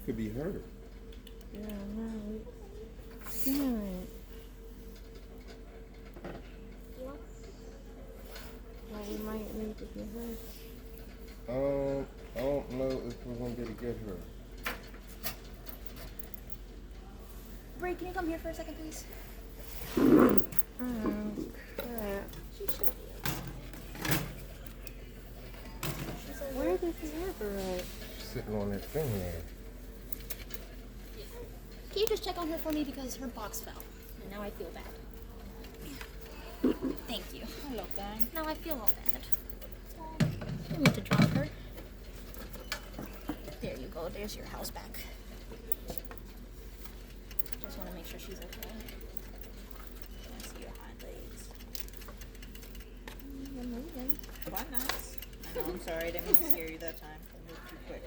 could be hurt. Yeah, no. Good. Well, we might need to get her. I don't know if we're gonna be able to get her. Bray, can you come here for a second, please? Oh, crap. She should be. Where did you have her at? Sitting on that thing there. Can you just check on her for me because her box fell, and now I feel bad. Thank you. Hello, gang. Now I feel all bad. I didn't mean to drop her. There you go. There's your house back. Just want to make sure she's okay. I see your hind legs. You're moving. Quite nice. I know, I'm sorry. I didn't mean to scare you that time. I moved too quick.